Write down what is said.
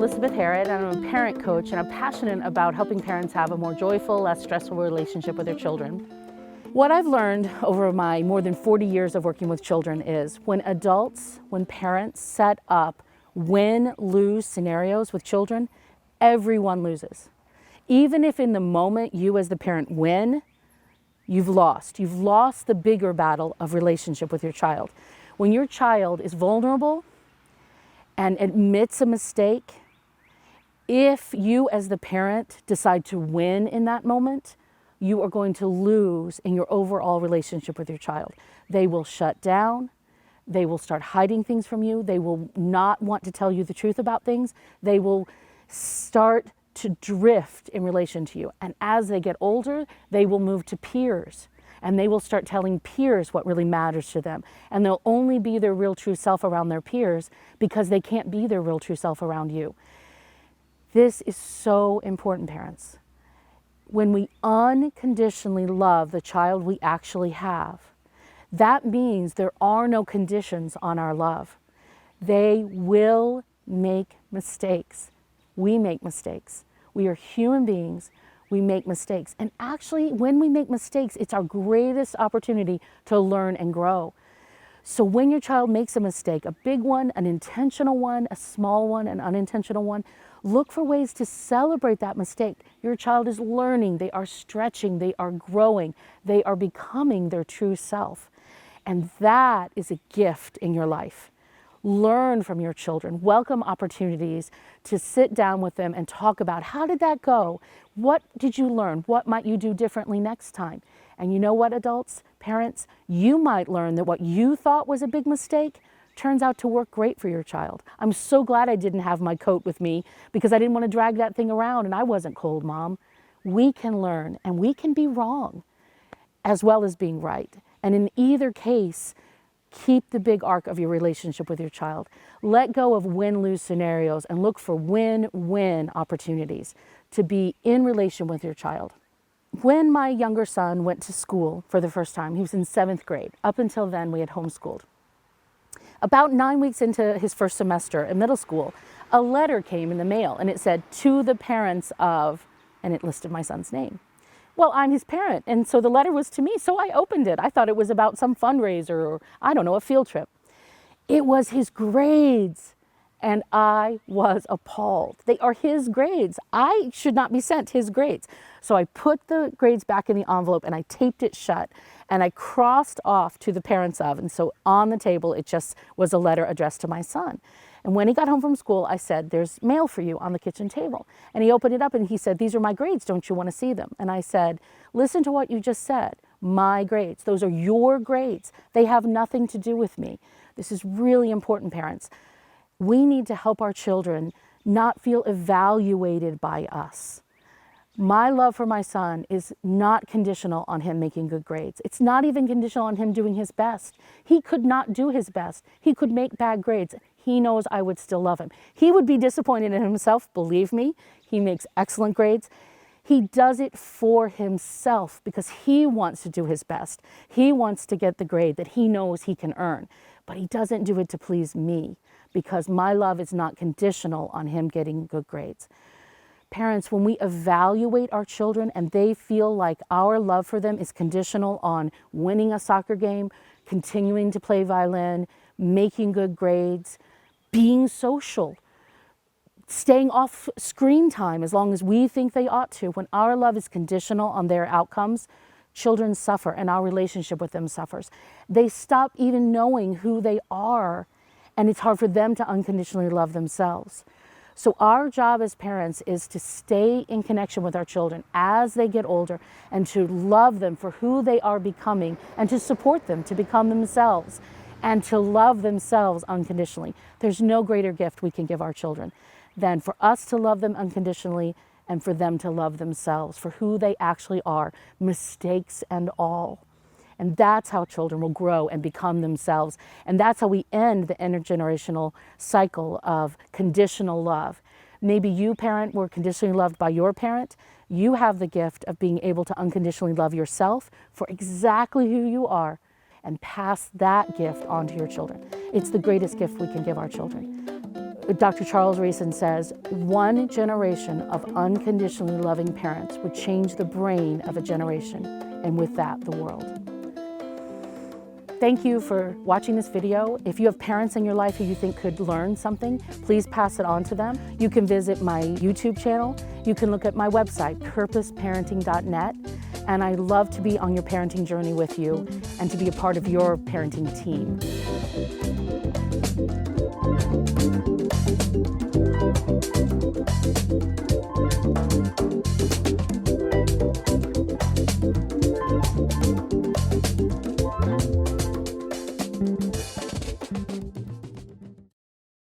Elizabeth Harrod, and I'm a parent coach, and I'm passionate about helping parents have a more joyful, less stressful relationship with their children. What I've learned over my more than 40 years of working with children is when parents set up win-lose scenarios with children, everyone loses. Even if in the moment you as the parent win, you've lost. You've lost the bigger battle of relationship with your child. When your child is vulnerable and admits a mistake, if you as the parent decide to win in that moment, you are going to lose in your overall relationship with your child. They will shut down. They will start hiding things from you. They will not want to tell you the truth about things. They will start to drift in relation to you. And as they get older, they will move to peers, and they will start telling peers what really matters to them. And they'll only be their real true self around their peers because they can't be their real true self around you. This is so important, parents. When we unconditionally love the child we actually have, that means there are no conditions on our love. They will make mistakes. We make mistakes. We are human beings. We make mistakes. And actually, when we make mistakes, it's our greatest opportunity to learn and grow. So when your child makes a mistake, a big one, an intentional one, a small one, an unintentional one, look for ways to celebrate that mistake. Your child is learning, they are stretching, they are growing, they are becoming their true self. And that is a gift in your life. Learn from your children, welcome opportunities to sit down with them and talk about how did that go? What did you learn? What might you do differently next time? And you know what, adults, parents, you might learn that what you thought was a big mistake turns out to work great for your child. I'm so glad I didn't have my coat with me because I didn't want to drag that thing around and I wasn't cold, Mom. We can learn and we can be wrong as well as being right. And in either case, keep the big arc of your relationship with your child. Let go of win-lose scenarios and look for win-win opportunities to be in relation with your child. When my younger son went to school for the first time, he was in 7th grade. Up until then, we had homeschooled. About 9 weeks into his first semester in middle school, a letter came in the mail and it said, "To the parents of," and it listed my son's name. Well, I'm his parent, and so the letter was to me, so I opened it. I thought it was about some fundraiser or, I don't know, a field trip. It was his grades, and I was appalled. They are his grades. I should not be sent his grades. So I put the grades back in the envelope and I taped it shut and I crossed off "To the parents of," and so on the table it just was a letter addressed to my son. And when he got home from school, I said, "There's mail for you on the kitchen table." And he opened it up and he said, "These are my grades. Don't you want to see them?" And I said, "Listen to what you just said. My grades. Those are your grades. They have nothing to do with me." This is really important, parents. We need to help our children not feel evaluated by us. My love for my son is not conditional on him making good grades. It's not even conditional on him doing his best. He could not do his best. He could make bad grades. He knows I would still love him. He would be disappointed in himself, believe me. He makes excellent grades. He does it for himself because he wants to do his best. He wants to get the grade that he knows he can earn, but he doesn't do it to please me because my love is not conditional on him getting good grades. Parents, when we evaluate our children and they feel like our love for them is conditional on winning a soccer game, continuing to play violin, making good grades, being social, staying off screen time as long as we think they ought to, when our love is conditional on their outcomes, children suffer and our relationship with them suffers. They stop even knowing who they are, and it's hard for them to unconditionally love themselves. So our job as parents is to stay in connection with our children as they get older and to love them for who they are becoming and to support them to become themselves and to love themselves unconditionally. There's no greater gift we can give our children than for us to love them unconditionally and for them to love themselves for who they actually are, mistakes and all. And that's how children will grow and become themselves. And that's how we end the intergenerational cycle of conditional love. Maybe you, parent, were conditionally loved by your parent. You have the gift of being able to unconditionally love yourself for exactly who you are and pass that gift on to your children. It's the greatest gift we can give our children. Dr. Charles Reason says, one generation of unconditionally loving parents would change the brain of a generation, and with that, the world. Thank you for watching this video. If you have parents in your life who you think could learn something, please pass it on to them. You can visit my YouTube channel. You can look at my website, purposeparenting.net. And I love to be on your parenting journey with you and to be a part of your parenting team.